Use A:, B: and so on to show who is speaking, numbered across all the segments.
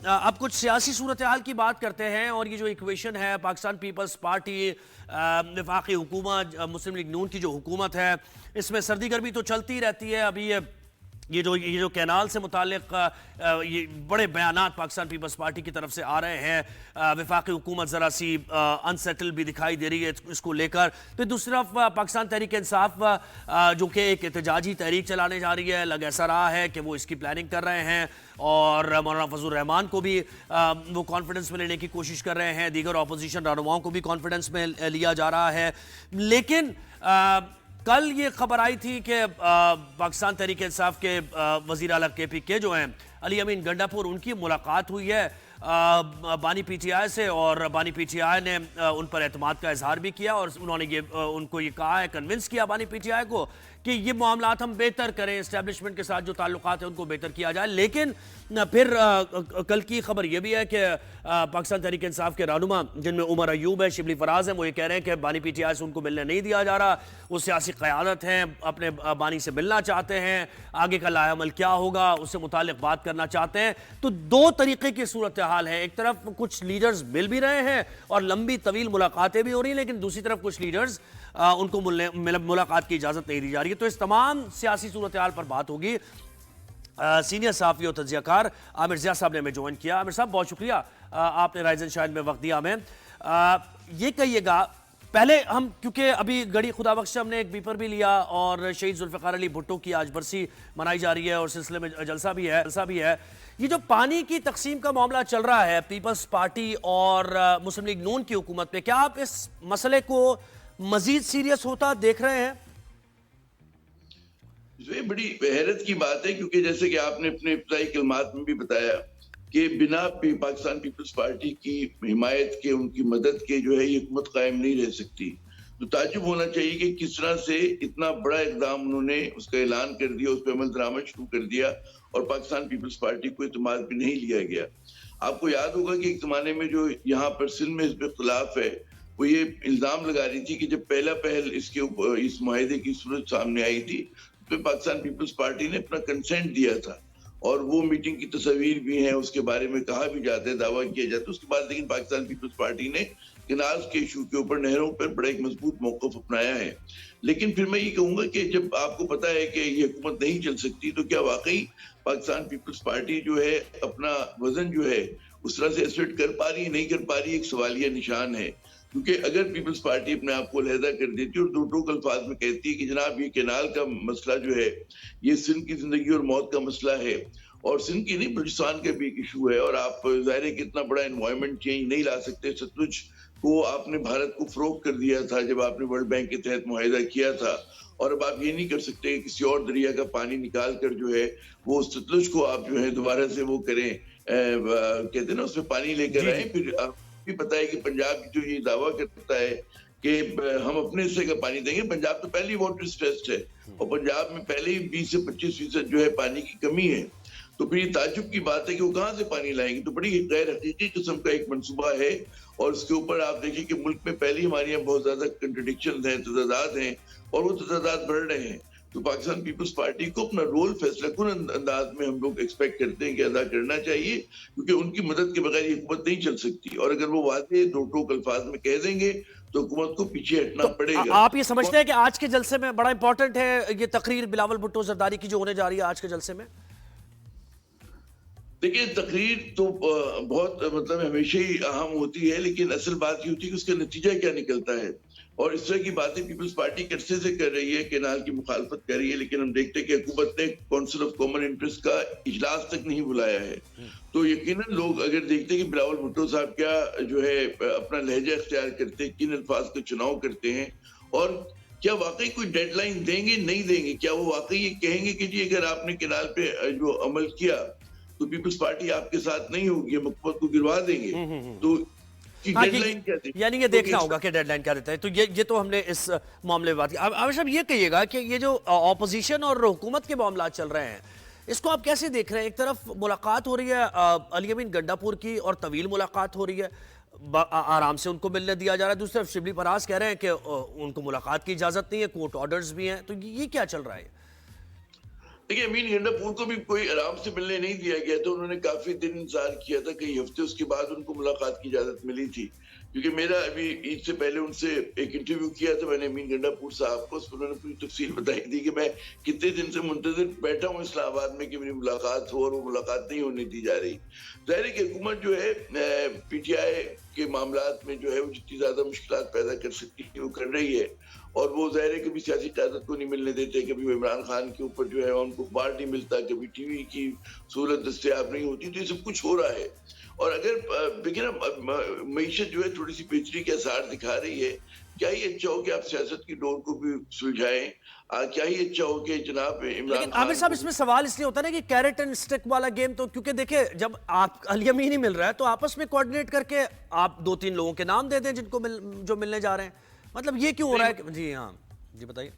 A: اب کچھ سیاسی صورتحال کی بات کرتے ہیں، اور یہ جو ایکویشن ہے پاکستان پیپلز پارٹی، وفاقی حکومت، مسلم لیگ نون کی جو حکومت ہے، اس میں سردی گرمی تو چلتی رہتی ہے۔ ابھی یہ جو کینال سے متعلق یہ بڑے بیانات پاکستان پیپلز پارٹی کی طرف سے آ رہے ہیں، وفاقی حکومت ذرا سی انسیٹل بھی دکھائی دے رہی ہے اس کو لے کر۔ پھر دوسری طرف پاکستان تحریک انصاف جو کہ ایک احتجاجی تحریک چلانے جا رہی ہے، لگ ایسا رہا ہے کہ وہ اس کی پلاننگ کر رہے ہیں، اور مولانا فضل الرحمان کو بھی وہ کانفیڈنس میں لینے کی کوشش کر رہے ہیں، دیگر اپوزیشن رہنماؤں کو بھی کانفیڈنس میں لیا جا رہا ہے۔ لیکن کل یہ خبر آئی تھی کہ پاکستان تحریک انصاف کے وزیر اعلیٰ کے پی کے جو ہیں علی امین گنڈاپور، ان کی ملاقات ہوئی ہے بانی پی ٹی آئی سے، اور بانی پی ٹی آئی نے ان پر اعتماد کا اظہار بھی کیا، اور انہوں نے ان کو یہ کہا ہے، کنونس کیا بانی پی ٹی آئی کو کہ یہ معاملات ہم بہتر کریں، اسٹیبلشمنٹ کے ساتھ جو تعلقات ہیں ان کو بہتر کیا جائے۔ لیکن پھر کل کی خبر یہ بھی ہے کہ پاکستان تحریک انصاف کے رہنما، جن میں عمر ایوب ہے، شبلی فراز ہیں، وہ یہ کہہ رہے ہیں کہ بانی پی ٹی آئی سے ان کو ملنے نہیں دیا جا رہا، وہ سیاسی قیادت ہیں، اپنے بانی سے ملنا چاہتے ہیں، آگے کا لائحہ عمل کیا ہوگا اس سے متعلق بات کرنا چاہتے ہیں۔ تو دو طریقے کی صورتحال ہے، ایک طرف کچھ لیڈرز مل بھی رہے ہیں اور لمبی طویل ملاقاتیں بھی ہو رہی ہیں، لیکن دوسری طرف کچھ لیڈرز ان کو ملاقات کی اجازت نہیں دی جا رہی ہے۔ تو اس تمام سیاسی صورتحال پر بات ہوگی۔ سینئر صحافی اور تجزیہ کار عامر ضیاء صاحب نے ہمیں جوائن کیا۔ عامر صاحب، بہت شکریہ آپ نے رائز اینڈ شائن میں وقت دیا ہمیں۔ یہ کہیے گا پہلے ہم، کیونکہ ابھی گڑی خدا بخش ہم نے ایک بیپر بھی لیا، اور شہید ذوالفقار علی بھٹو کی آج برسی منائی جا رہی ہے، اور سلسلے میں جلسہ بھی ہے۔ یہ جو پانی کی تقسیم کا معاملہ چل رہا ہے پیپلز پارٹی اور مسلم لیگ نون کی حکومت پہ، کیا آپ اس مسئلے کو مزید سیریس ہوتا دیکھ رہے ہیں؟
B: یہ بڑی حیرت کی بات ہے، کیونکہ جیسے کہ آپ نے اپنے ابتدائی کلمات میں بھی بتایا کہ بنا پاکستان پیپلز پارٹی کی حمایت کے، ان کی مدد کے جو ہے یہ حکومت قائم نہیں رہ سکتی۔ تو تعجب ہونا چاہیے کہ کس طرح سے اتنا بڑا اقدام انہوں نے اس کا اعلان کر دیا، اس پہ عمل درآمد شروع کر دیا، اور پاکستان پیپلز پارٹی کو اعتماد بھی نہیں لیا گیا۔ آپ کو یاد ہوگا کہ ایک زمانے میں جو یہاں پر سندھ میں حزب اختلاف ہے، وہ یہ الزام لگا رہی تھی کہ جب پہلا پہل اس معاہدے کی صورت سامنے آئی تھی، پاکستان پیپلز پارٹی نے اپنا کنسنٹ دیا تھا، اور وہ میٹنگ کی تصاویر بھی ہیں، اس کے بارے میں کہا بھی جاتا ہے، دعویٰ کیا جاتا ہے۔ اس کے بعد لیکن پاکستان پیپلز پارٹی نے کنالز کے ایشو کے اوپر، نہروں پر بڑا ایک مضبوط موقف اپنایا ہے۔ لیکن پھر میں یہ کہوں گا کہ جب آپ کو پتا ہے کہ یہ حکومت نہیں چل سکتی، تو کیا واقعی پاکستان پیپلز پارٹی جو ہے اپنا وزن جو ہے اس طرح سے ایسٹ کر پا رہی ہے، نہیں کر پا رہی، ایک سوالیہ نشان ہے۔ کیونکہ اگر پیپلز پارٹی اپنے آپ کو علیحدہ کر دیتی اور دو ٹوک الفاظ میں کہتی ہے کہ جناب یہ کینال کا مسئلہ جو ہے یہ سندھ کی زندگی اور موت کا مسئلہ ہے، اور سندھ کی نہیں بلوچستان کا بھی ایک ایشو ہے، اور آپ ظاہر ہے کہ اتنا بڑا انوائرمنٹ چینج نہیں لا سکتے۔ ستلج کو آپ نے بھارت کو فروغ کر دیا تھا جب آپ نے ورلڈ بینک کے تحت معاہدہ کیا تھا، اور اب آپ یہ نہیں کر سکتے کہ کسی اور دریا کا پانی نکال کر جو ہے وہ ستلج کو آپ جو ہے دوبارہ سے وہ کریں، کہتے ہیں نا اس میں پانی لے کر آئیں۔ پھر آپ بھی پتا ہے کہ پنجاب جو یہ دعویٰ کرتا ہے کہ ہم اپنے حصے کا پانی دیں گے، پنجاب تو پہلے ہی واٹر اسٹریسڈ ہے، اور پنجاب میں پہلے ہی 20 سے 25% جو ہے پانی کی کمی ہے۔ تو پھر یہ تعجب کی بات ہے کہ وہ کہاں سے پانی لائیں گے؟ تو بڑی غیر حقیقی قسم کا ایک منصوبہ ہے، اور اس کے اوپر آپ دیکھیں کہ ملک میں پہلے ہمارے یہاں بہت زیادہ کنٹرڈکشنز ہیں، تضادات ہیں، اور وہ تضادات بڑھ رہے ہیں۔ تو پاکستان پیپلز پارٹی کو اپنا رول فیصلہ کن انداز میں ہم لوگ ایکسپیکٹ کرتے ہیں کہ ادا کرنا چاہیے، کیونکہ ان کی مدد کے بغیر یہ حکومت نہیں چل سکتی، اور اگر وہ واضح دو ٹوک الفاظ میں کہہ دیں گے تو حکومت کو پیچھے ہٹنا پڑے گا۔
A: آپ یہ سمجھتے ہیں کہ آج کے جلسے میں بڑا امپورٹنٹ ہے یہ تقریر بلاول بھٹو زرداری کی جو ہونے جا رہی ہے آج کے جلسے میں؟
B: دیکھیں، تقریر تو بہت مطلب ہمیشہ ہی اہم ہوتی ہے، لیکن اصل بات یہ ہوتی ہے کہ اس کا نتیجہ کیا نکلتا ہے، اور اس طرح کی باتیں پیپلز پارٹی عرصے سے کر رہی ہے، کینال کی مخالفت کر رہی ہے، لیکن ہم دیکھتے ہیں کہ حکومت نے کونسل آف کامن انٹرسٹ کا اجلاس تک نہیں بلایا ہے۔ تو یقیناً لوگ اگر دیکھتے ہیں کہ بلاول بھٹو صاحب کیا جو ہے اپنا لہجہ اختیار کرتے ہیں، کن الفاظ کا چناؤ کرتے ہیں، اور کیا واقعی کوئی ڈیڈ لائن دیں گے نہیں دیں گے، کیا وہ واقعی یہ کہیں گے کہ جی اگر آپ نے کینال پہ جو عمل کیا تو پیپلز پارٹی آپ کے ساتھ نہیں ہوگی، حکومت کو گروا دیں گے؟ تو
A: یعنی یہ دیکھنا ہوگا کہ ڈیڈ لائن کیا دیتا ہے۔ تو یہ تو ہم نے اس معاملے میں بات کی۔ عامر صاحب، یہ کہیے گا کہ یہ جو اپوزیشن اور حکومت کے معاملات چل رہے ہیں، اس کو آپ کیسے دیکھ رہے ہیں؟ ایک طرف ملاقات ہو رہی ہے علی امین گنڈاپور کی، اور طویل ملاقات ہو رہی ہے، آرام سے ان کو ملنے دیا جا رہا ہے۔ دوسری طرف شبلی فراز کہہ رہے ہیں کہ ان کو ملاقات کی اجازت نہیں ہے، کورٹ آرڈرز بھی ہیں، تو یہ کیا چل رہا ہے؟
B: دیکھیے امین گنڈاپور کو بھی کوئی آرام سے ملنے نہیں دیا گیا تھا، انہوں نے کافی دن انتظار کیا تھا، کئی ہفتے اس کے بعد ان کو ملاقات کی اجازت ملی تھی، کیونکہ میرا ابھی عید سے پہلے ان سے ایک انٹرویو کیا تھا میں نے امین گنڈاپور صاحب کو، اس پر انہوں نے پوری تفصیل بتائی تھی کہ میں کتنے دن سے منتظر بیٹھا ہوں اسلام آباد میں کہ میری ملاقات ہو، اور وہ ملاقات نہیں ہونے دی جا رہی۔ ظاہر ہے کہ حکومت جو ہے پی ٹی آئی کے معاملات میں جو ہے وہ جتنی زیادہ مشکلات پیدا کر سکتی ہے وہ کر رہی ہے، اور وہ ظاہر ہے کبھی سیاسی قیادت کو نہیں ملنے دیتے، کبھی وہ عمران خان کے اوپر جو ہے ان کو اخبار نہیں ملتا، کبھی ٹی وی کی سہولت دستیاب نہیں ہوتی، تو یہ سب کچھ ہو رہا ہے۔ اور اگر دیکھیں نا معیشت جو ہے تھوڑی سی بہتری کے آثار دکھا رہی ہے، کیا ہی اچھا ہو کہ آپ سیاست کی ڈور کو بھی سلجھائیں، کیا ہی اچھا ہو کہ جناب عمران
A: لیکن عامر صاحب اس میں سوال اس لیے ہوتا ہے نا کہ کیرٹ اینڈ سٹک والا گیم، تو کیونکہ دیکھیں جب آپ علی امین ہی مل رہا ہے تو آپس میں کوارڈینیٹ کر کے آپ 2-3 لوگوں کے نام دے دیں جن کو جو ملنے جا رہے ہیں، مطلب یہ کیوں ہو رہا ہے؟ جی ہاں جی بتائیے۔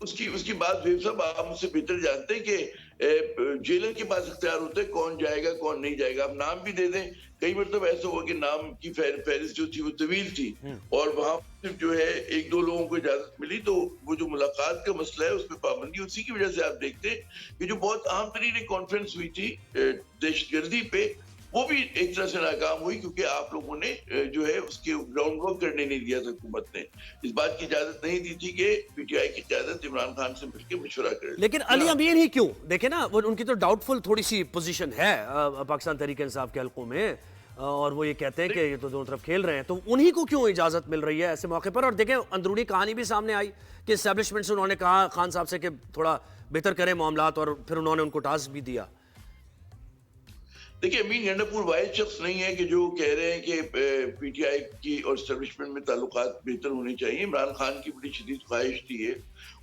B: اس کی بات ویب صاحب آپ مجھ سے بہتر جانتے ہیں کہ جیلر کے پاس اختیار ہوتا ہے کون جائے گا کون نہیں جائے گا، آپ نام بھی دے دیں، کئی مرتبہ ایسا ہوا کہ نام کی فہرست جو تھی وہ طویل تھی اور وہاں صرف جو ہے 1-2 لوگوں کو اجازت ملی، تو وہ جو ملاقات کا مسئلہ ہے اس پہ پابندی، اسی کی وجہ سے آپ دیکھتے ہیں کہ جو بہت عام ترین ایک کانفرنس ہوئی تھی دہشت گردی پہ، وہ بھی ایک طرح سے ناکام ہوئی، کیونکہ آپ لوگوں نے جو ہے اس کے گراؤنڈ ورک کرنے نہیں دیا تھا، حکومت نے اس بات کی اجازت نہیں دی تھی کہ پی ٹی آئی کی قیادت عمران خان سے مل کے مشورہ کرے۔
A: لیکن علی امین ہی کیوں؟ دیکھیں نا ان کی تو ڈاؤٹ فل تھوڑی سی پوزیشن ہے پاکستان تحریک انصاف کے حلقوں میں، اور وہ یہ کہتے ہیں کہ یہ تو دونوں طرف کھیل رہے ہیں، تو انہی کو کیوں اجازت مل رہی ہے ایسے موقع پر؟ اور دیکھیں اندرونی کہانی بھی سامنے آئی کہ اسٹیبلشمنٹ سے انہوں نے کہا خان صاحب سے کہ تھوڑا بہتر کریں معاملات، اور پھر انہوں نے ان کو ٹاسک بھی دیا۔
B: دیکھیں امین گنڈاپور واحد شخص نہیں ہے کہ جو کہہ رہے ہیں کہ پی ٹی آئی کی اور اسٹیبلشمنٹ میں تعلقات بہتر ہونے چاہیے۔ عمران خان کی بڑی شدید خواہش تھی ہے،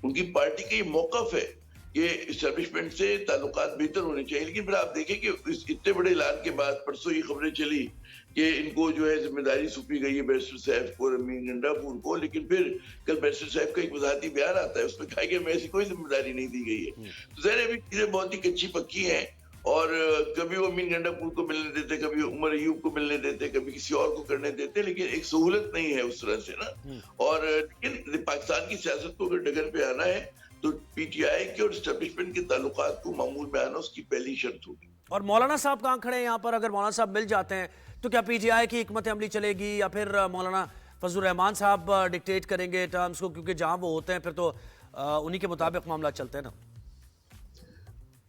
B: ان کی پارٹی کا یہ موقف ہے کہ اسٹیبلشمنٹ سے تعلقات بہتر ہونے چاہیے، لیکن پھر آپ دیکھیں کہ اس اتنے بڑے اعلان کے بعد پرسوں یہ خبریں چلی کہ ان کو جو ہے ذمہ داری سونپی گئی ہے بیرسٹر صاحب کو اور امین گنڈاپور کو، لیکن پھر کل بیرسٹر صاحب کا ایک وضاحتی بیان آتا ہے، اس میں کہا کہ ہمیں ایسی کوئی ذمہ داری نہیں دی گئی ہے۔ تو ظاہر ہے ابھی چیزیں بہت ہی کچی پکی ہیں، اور کبھی وہ امین گنڈاپور کو ملنے دیتے، کبھی عمر ایوب کو ملنے دیتے، کبھی کسی اور کو کرنے دیتے، لیکن ایک سہولت نہیں ہے اس طرح سے نا۔ اور لیکن پاکستان کی سیاست کو اگر ڈگر پہ آنا ہے تو پی ٹی آئی کے اور اسٹیبلشمنٹ کے تعلقات کو معمول میں آنا اس کی پہلی شرط ہوگی۔
A: اور مولانا صاحب کہاں کھڑے ہیں یہاں پر؟ اگر مولانا صاحب مل جاتے ہیں تو کیا پی ٹی آئی کی حکمت عملی چلے گی، یا پھر مولانا فضل الرحمان صاحب ڈکٹیٹ کریں گے ٹرمز کو؟ کیونکہ جہاں وہ ہوتے ہیں پھر تو انہی کے مطابق معاملات چلتے ہیں نا۔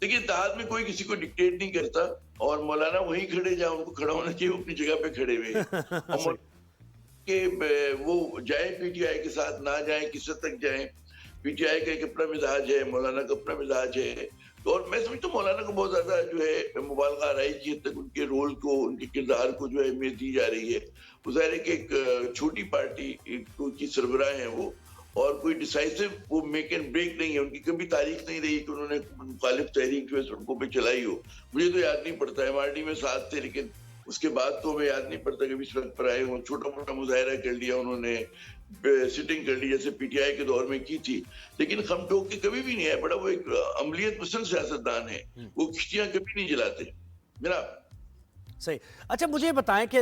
B: دیکھیے اتحاد میں کوئی کسی کو ڈکٹیٹ نہیں کرتا، اور مولانا وہیں کھڑے جہاں ان کو کھڑا ہونا چاہیے، اپنی جگہ پہ کھڑے ہوئے کہ وہ جائیں پی ٹی آئی کے ساتھ، نہ جائیں، کس حد تک جائیں۔ پی ٹی آئی کا ایک اپنا مزاج ہے، مولانا کا اپنا مزاج ہے، اور میں سمجھتا ہوں مولانا کو بہت زیادہ جو ہے مبالغہ آرائی کی حد تک ان کے رول کو، ان کے کردار کو جو ہے اہمیت دی جا رہی ہے۔ وہ ظاہر ہے کہ ایک چھوٹی پارٹی کی سربراہ ہیں وہ، اور کوئی ڈیسائیسو وہ میک اینڈ بریک نہیں ہے، ان کی کبھی تاریخ نہیں رہی کہ انہوں نے مخالف تحریک جو ہے سڑکوں پہ چلائی ہو۔ مجھے تو یاد نہیں پڑتا ہے، ایم آر ڈی میں ساتھ تھے لیکن اس کے بعد تو ہمیں یاد نہیں پڑتا کہ اس وقت پر آئے ہوں، چھوٹا موٹا مظاہرہ کر لیا انہوں نے، سٹنگ کر لی جیسے پی ٹی آئی کے دور میں کی تھی، لیکن خم ٹوک کے کبھی بھی نہیں ہے۔ بڑا وہ ایک عملیت پسند سیاستدان ہے، وہ کشتیاں کبھی نہیں جلاتے میرا۔
A: صحیح۔ اچھا مجھے بتائیں کہ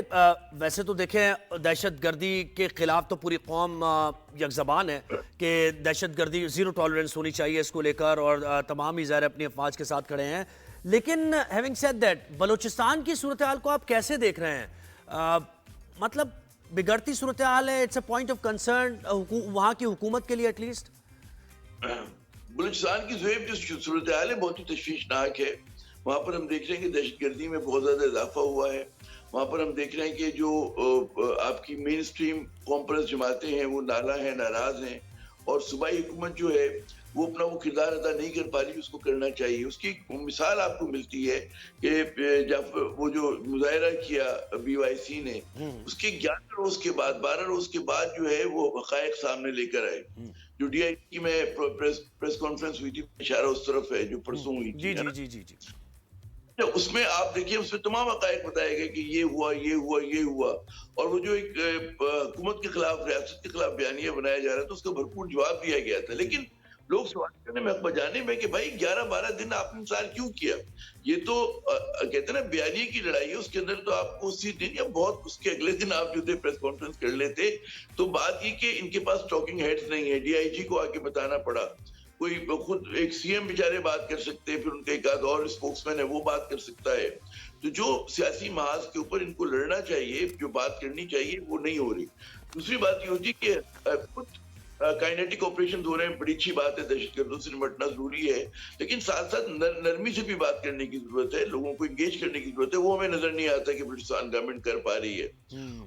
A: ویسے تو دیکھیں دہشت گردی کے خلاف تو پوری قوم یک زبان ہے کہ دہشت گردی زیرو ٹالرنس ہونی چاہیے اس کو لے کر، اور تمام ہی ظاہر اپنی افواج کے ساتھ کھڑے ہیں، لیکن ہیونگ سیڈ دیٹ بلوچستان کی صورتحال کو آپ کیسے دیکھ رہے ہیں؟ مطلب بگڑتی صورتحال ہے، it's a point of concern وہاں کی حکومت کے لیے ایٹ لیسٹ؟
B: بلوچستان کی زویب جو صورتحال ہے بہت ہی تشویشناک ہے۔ وہاں پر ہم دیکھ رہے ہیں کہ دہشت گردی میں بہت زیادہ اضافہ ہوا ہے۔ وہاں پر ہم دیکھ رہے ہیں کہ جو آپ کی مین سٹریم قوم پرست جماعتیں ہیں وہ نالا ہیں، ناراض ہیں، اور صوبائی حکومت جو ہے وہ اپنا وہ کردار ادا نہیں کر پا رہی، اس کو کرنا چاہیے۔ اس کی مثال آپ کو ملتی ہے کہ جب وہ جو مظاہرہ کیا بی وائی سی نے، اس کے 11 روز کے بعد 12 روز کے بعد جو ہے وہ حقائق سامنے لے کر آئے۔ جو ڈی آئی ٹی میں پریس کانفرنس ہوئی تھی، اشارہ اس طرف ہے جو پرسوں ہوئی تھی،
A: جی
B: اس میں آپ دیکھیے اس میں تمام حقائق بتائے گئے کہ یہ ہوا، یہ ہوا، یہ ہوا، اور وہ جو ایک حکومت کے خلاف، ریاست کے خلاف بیانیہ بنایا جا رہا تھا، اس کا بھرپور جواب دیا گیا تھا۔ لیکن لوگ سوال کرنے میں حق بجانے میں کہ بھائی 11-12 دن آپ نے انتظار کیوں کیا؟ یہ تو کہتے ہیں نا بیانیے کی لڑائی ہے، اس کے اندر تو آپ کو اسی دن یا بہت اس کے اگلے دن آپ جو تھے پریس کانفرنس کر لیتے۔ تو بات یہ کہ ان کے پاس ٹاکنگ ہیڈز نہیں ہے، ڈی آئی جی کو آ کے بتانا پڑا، کوئی خود ایک سی ایم بیچارے بات کر سکتے ہیں, پھر ان کا ایک آدھ اور اسپوکس مین ہے وہ بات کر سکتا ہے. تو جو سیاسی محاذ کے اوپر ان کو لڑنا چاہیے, جو بات کرنی چاہیے, وہ نہیں ہو رہی. دوسری بات یہ ہوتی ہے کہ خود کائنیٹک آپریشن ہو رہے ہیں, بڑی اچھی بات ہے, دہشت گردوں سے نمٹنا ضروری ہے, لیکن ساتھ ساتھ نرمی سے بھی بات کرنے کی ضرورت ہے, لوگوں کو انگیج کرنے کی ضرورت ہے. وہ ہمیں نظر نہیں آتا کہ بلوچستان گورنمنٹ کر پا رہی ہے,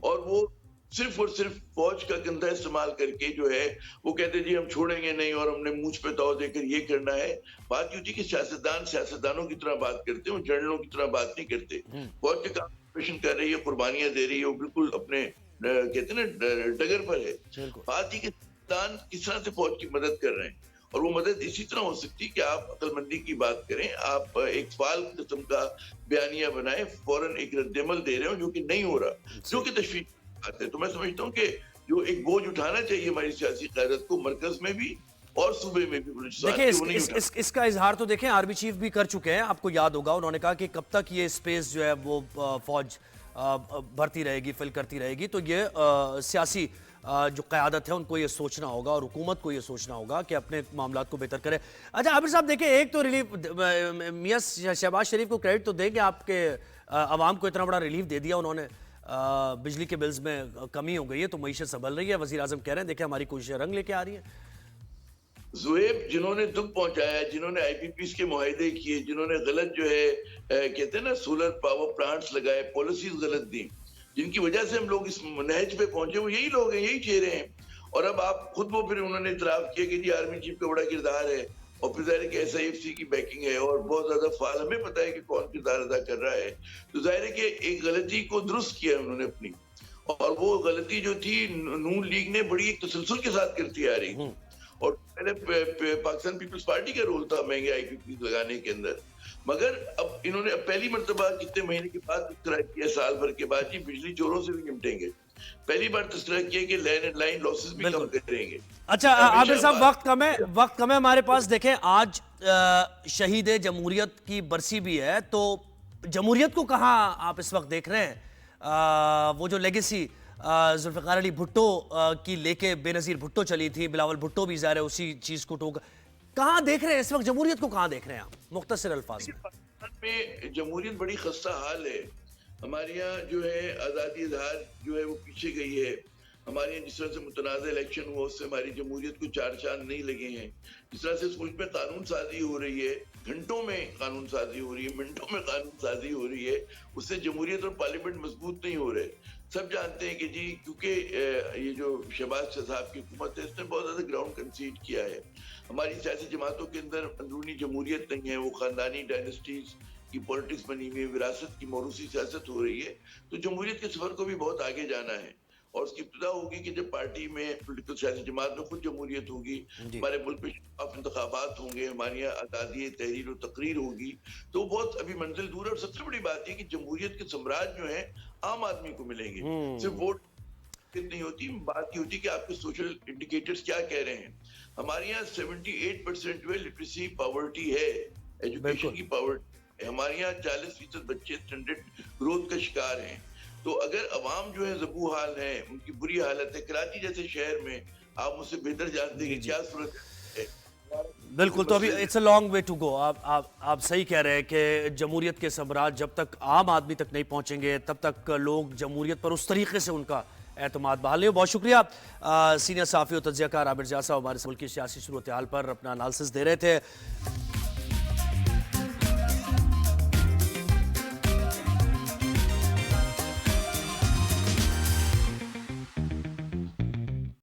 B: اور وہ صرف اور صرف فوج کا کندھا استعمال کر کے جو ہے وہ کہتے جی ہم چھوڑیں گے نہیں, اور ہم نے مونچھ پہ تاؤ دے کر یہ کرنا ہے. بات یہ ہوتی ہے کہ سیاستدانوں کی طرح بات کرتے ہیں, جنرلوں کی طرح بات نہیں کرتے. فوج کے کام آپریشن کر رہی ہے, قربانیاں دے رہی ہے, وہ بالکل اپنے کہتے ہیں نا ڈگر پر ہے. بات یہ کہ سیاستدان کس طرح سے فوج کی مدد کر رہے ہیں, اور وہ مدد اسی طرح ہو سکتی کہ آپ عقل مندی کی بات کریں, آپ ایک فعال قسم کا بیانیہ بنائیں, فوراً ایک رد عمل دے رہے ہو جو کہ نہیں ہو رہا, جو کہ تشویش آتے. تو میں سمجھتا ہوں کہ جو ایک بوجھ اٹھانا چاہیے ہماری سیاسی قیادت کو, مرکز میں بھی اور صوبے میں بھی,
A: دیکھیں اس کا اظہار تو دیکھیں آرمی چیف بھی کر چکے ہیں, آپ کو یاد ہوگا انہوں نے کہا کہ کب تک یہ اسپیس جو ہے وہ فوج بھرتی رہے گی, فل کرتی رہے گی. تو یہ سیاسی جو قیادت ہے ان کو یہ سوچنا ہوگا, اور حکومت کو یہ سوچنا ہوگا کہ اپنے معاملات کو بہتر کرے. اچھا عابر صاحب دیکھیں, ایک تو ریلیف, میاں شہباز شریف کو کریڈٹ تو دیں کہ آپ کے عوام کو اتنا بڑا ریلیف دے دیا انہوں نے, بجلی کے بلز میں کمی ہو گئی ہے تو معیشت سنبھل رہی ہے. وزیر اعظم کہہ رہے ہیں دیکھیں ہماری کوششیں رنگ لے کے آ رہی ہیں.
B: زہیب, جنہوں نے دکھ پہنچایا, جنہوں نے آئی پی پیز کے معاہدے کیے, جنہوں نے غلط جو ہے کہتے ہیں نا سولر پاور پلانٹس لگائے, پالیسیز غلط دی, جن کی وجہ سے ہم لوگ اس نہج پہ پہنچے, وہ یہی لوگ ہیں, یہی چہرے ہیں. اور اب آپ خود وہ پھر انہوں نے اعتراف کیا کہ جی آرمی چیف کا بڑا کردار ہے, اور پھر ظاہر ہے کہ ایس آئی ایف سی کی بیکنگ ہے, اور بہت زیادہ فعال, ہمیں پتا ہے کہ کون کردار ادا کر رہا ہے. تو ظاہر ہے کہ ایک غلطی کو درست کیا انہوں نے اپنی, اور وہ غلطی جو تھی نون لیگ نے بڑی ایک تسلسل کے ساتھ کرتی آ رہی. اور پہلے پاکستان پیپلز پارٹی کا رول تھا مہنگے آئی پی پیز لگانے کے اندر, مگر اب انہوں نے پہلی مرتبہ کتنے مہینے کے بعد تذکرہ کیا, سال بھر کے بعد, جی بجلی چوروں سے بھی نمٹیں گے. پہلی بار تذکرہ کیا کہ لینڈ اینڈ لائن لاسز بھی کم کریں گے.
A: اچھا عابر صاحب وقت کم ہے ہمارے پاس. دیکھیں آج شہید جمہوریت کی برسی بھی ہے, تو جمہوریت کو کہاں آپ اس وقت دیکھ رہے ہیں؟ وہ جو لیگیسی ذوالفقار علی بھٹو کی لے کے بے نظیر بھٹو چلی تھی, بلاول بھٹو بھی ظاہر ہے اسی چیز کو ٹوک, کہاں دیکھ رہے ہیں اس وقت جمہوریت کو, کہاں دیکھ رہے ہیں آپ مختصر الفاظ
B: میں؟ جمہوریت بڑی خستہ حال ہے. ہمارے یہاں جو ہے آزادی اظہار جو ہے وہ پیچھے گئی ہے. ہمارے یہاں جس طرح سے متنازع الیکشن ہوا اس سے ہماری جمہوریت کو چار چاند نہیں لگے ہیں. جس طرح سے اس ملک میں قانون سازی ہو رہی ہے, گھنٹوں میں قانون سازی ہو رہی ہے, منٹوں میں قانون سازی ہو رہی ہے, اس سے جمہوریت اور پارلیمنٹ مضبوط نہیں ہو رہے. سب جانتے ہیں کہ جی کیونکہ یہ جو شہباز صاحب کی حکومت ہے اس نے بہت زیادہ گراؤنڈ کنسیڈ کیا ہے. ہماری سیاسی جماعتوں کے اندر اندرونی جمہوریت نہیں ہے, وہ خاندانی ڈائنسٹیز کی پولیٹکس بنی ہوئی ہے, وراثت کی موروثی سیاست ہو رہی ہے. تو جمہوریت کے سفر کو بھی بہت آگے جانا ہے, اور اس کی ابتدا ہوگی کہ جب پارٹی میں پولیٹیکل سیاسی جماعت میں خود جمہوریت ہوگی, ہمارے ملک میں شفاف انتخابات ہوں گے, ہمارے یہاں آزادی تحریر و تقریر ہوگی. تو بہت ابھی منزل دور ہے, اور سب سے بڑی بات یہ کہ جمہوریت کے سمراج جو ہیں عام آدمی کو ملیں گے. صرف ووٹ نہیں ہوتی, بات یہ ہوتی کہ آپ کے سوشل انڈیکیٹرز کیا کہہ رہے ہیں. ہمارے یہاں 78% جو ہے لٹریسی پاورٹی ہے, ایجوکیشن کی پاورٹی. ہمارے یہاں 40% بچے اسٹینڈرڈ گروتھ کا شکار ہیں. تو اگر عوام جو ہے ذبو حال ہے, ان کی بری حالت ہے, کراچی جیسے شہر میں آپ مجھ سے بہتر جانتے ہیں کہ کیا صورت ہے.
A: بالکل, تو ابھی it's a long way to go. آپ صحیح کہہ رہے ہیں کہ جمہوریت کے سمراج جب تک عام آدمی تک نہیں پہنچیں گے تب تک لوگ جمہوریت پر اس طریقے سے ان کا اعتماد بحال نہیں. بہت شکریہ سینئر صحافی و تجزیہ کار عابر جاہ صاحب, ہمارے ملک کی سیاسی صورتحال پر اپنا انالیسس دے رہے تھے.